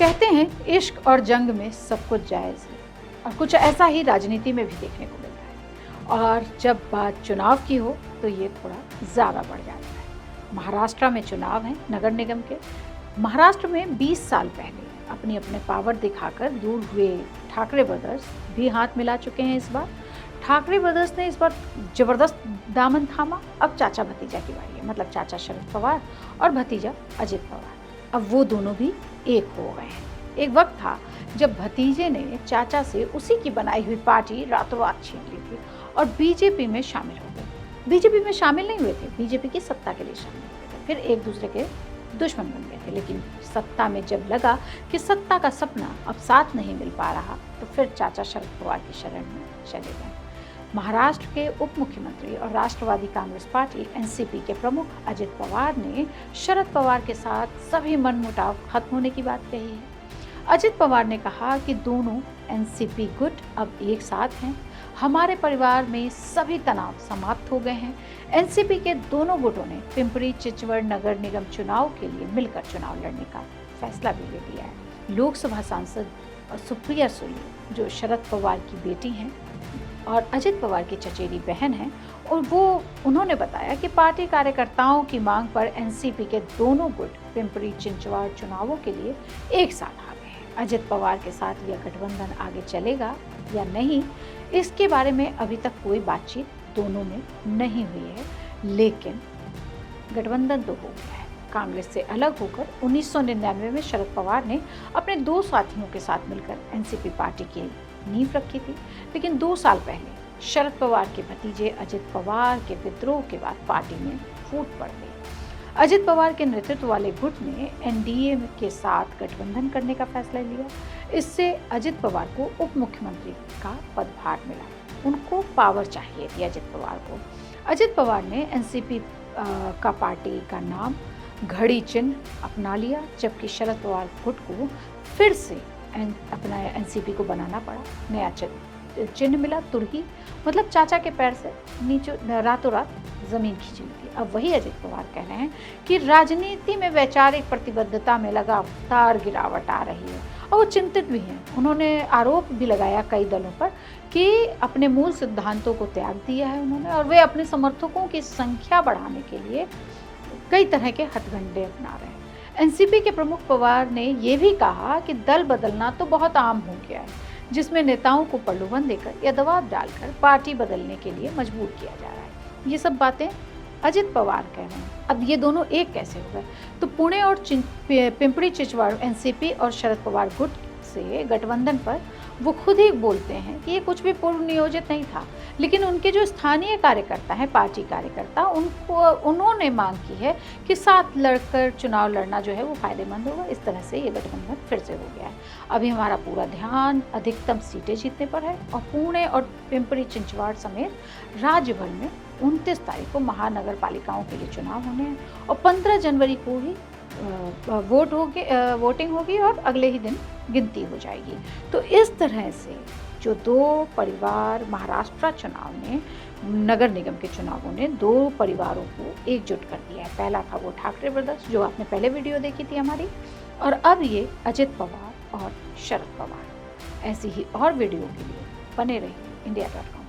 कहते हैं इश्क और जंग में सब कुछ जायज़ है और कुछ ऐसा ही राजनीति में भी देखने को मिलता है। और जब बात चुनाव की हो तो ये थोड़ा ज़्यादा बढ़ जाता है। महाराष्ट्र में चुनाव हैं नगर निगम के। महाराष्ट्र में 20 साल पहले अपने पावर दिखाकर दूर हुए ठाकरे ब्रदर्स भी हाथ मिला चुके हैं। इस बार ठाकरे ब्रदर्स ने इस बार जबरदस्त दामन थामा। अब चाचा भतीजा की बारी है, मतलब चाचा शरद पवार और भतीजा अजित पवार। अब वो दोनों भी एक हो गए हैं। एक वक्त था जब भतीजे ने चाचा से उसी की बनाई हुई पार्टी रातों रात छीन ली थी और बीजेपी में शामिल हो गए। बीजेपी में शामिल नहीं हुए थे, बीजेपी की सत्ता के लिए शामिल हुए थे, फिर एक दूसरे के दुश्मन बन गए थे। लेकिन सत्ता में जब लगा कि सत्ता का सपना अब साथ नहीं मिल पा रहा तो फिर चाचा शरद पवार की शरण में चले गए। महाराष्ट्र के उप मुख्यमंत्री और राष्ट्रवादी कांग्रेस पार्टी एनसीपी के प्रमुख अजित पवार ने शरद पवार के साथ सभी मनमुटाव खत्म होने की बात कही है। अजित पवार ने कहा कि दोनों एनसीपी गुट अब एक साथ हैं। हमारे परिवार में सभी तनाव समाप्त हो गए हैं। एनसीपी के दोनों गुटों ने पिंपरी चिंचवड़ नगर निगम चुनाव के लिए मिलकर चुनाव लड़ने का फैसला भी ले लिया है। लोकसभा सांसद सुप्रिया सुले जो शरद पवार की बेटी हैं और अजित पवार की चचेरी बहन हैं, और उन्होंने बताया कि पार्टी कार्यकर्ताओं की मांग पर एनसीपी के दोनों गुट पिंपरी चिंचवड़ चुनावों के लिए एक साथ आ गए हैं। अजित पवार के साथ यह गठबंधन आगे चलेगा या नहीं, इसके बारे में अभी तक कोई बातचीत दोनों में नहीं हुई है, लेकिन गठबंधन तो हो गया है। कांग्रेस से अलग होकर 1999 में शरद पवार ने अपने दो साथियों के साथ मिलकर एनसीपी पार्टी की नींव रखी थी, लेकिन 2 साल पहले शरद पवार के भतीजे अजित पवार के विद्रोह के बाद पार्टी में फूट पड़ गई। अजित पवार के नेतृत्व वाले गुट ने एनडीए के साथ गठबंधन करने का फैसला लिया। इससे अजित पवार को उप मुख्यमंत्री का पदभार मिला। उनको पावर चाहिए थी अजित पवार को। अजित पवार ने एनसीपी का पार्टी का नाम घड़ी चिन्ह अपना लिया, जबकि शरद पवार गुट को फिर से अपना एनसीपी को बनाना पड़ा। नया चिन्ह मिला तुरही, मतलब चाचा के पैर से नीचे रातों रात जमीन खींची थी। अब वही अजित पवार कह रहे हैं कि राजनीति में वैचारिक प्रतिबद्धता में लगातार गिरावट आ रही है और वो चिंतित भी हैं। उन्होंने आरोप भी लगाया कई दलों पर कि अपने मूल सिद्धांतों को त्याग दिया है उन्होंने, और वे अपने समर्थकों की संख्या बढ़ाने के लिए कई तरह के हथकंडे अपना रहे हैं। एनसीपी के प्रमुख पवार ने यह भी कहा कि दल बदलना तो बहुत आम हो गया है, जिसमें नेताओं को प्रलोभन देकर या दबाव डालकर पार्टी बदलने के लिए मजबूर किया जा रहा है। ये सब बातें अजित पवार कह रहे हैं। अब ये दोनों एक कैसे हो गए? तो पुणे और पिंपरी चिंचवड़ एनसीपी और शरद पवार गुट से गठबंधन पर वो खुद ही बोलते हैं कि ये कुछ भी पूर्व नियोजित नहीं था, लेकिन उनके जो स्थानीय कार्यकर्ता हैं, पार्टी कार्यकर्ता, उन्होंने मांग की है कि साथ लड़कर चुनाव लड़ना जो है वो फायदेमंद होगा। इस तरह से ये गठबंधन फिर से हो गया है। अभी हमारा पूरा ध्यान अधिकतम सीटें जीतने पर है और पुणे और पिंपरी चिंचवड़ समेत राज्य भर में 29 तारीख को महानगर पालिकाओं के लिए चुनाव होने हैं और 15 जनवरी को ही वोटिंग होगी और अगले ही दिन गिनती हो जाएगी। तो इस तरह से जो दो परिवार महाराष्ट्र चुनाव ने, नगर निगम के चुनावों ने दो परिवारों को एकजुट कर दिया है। पहला था वो ठाकरे ब्रदर्स जो आपने पहले वीडियो देखी थी हमारी, और अब ये अजित पवार और शरद पवार। ऐसी ही और वीडियो के लिए बने रहिए इंडिया.com।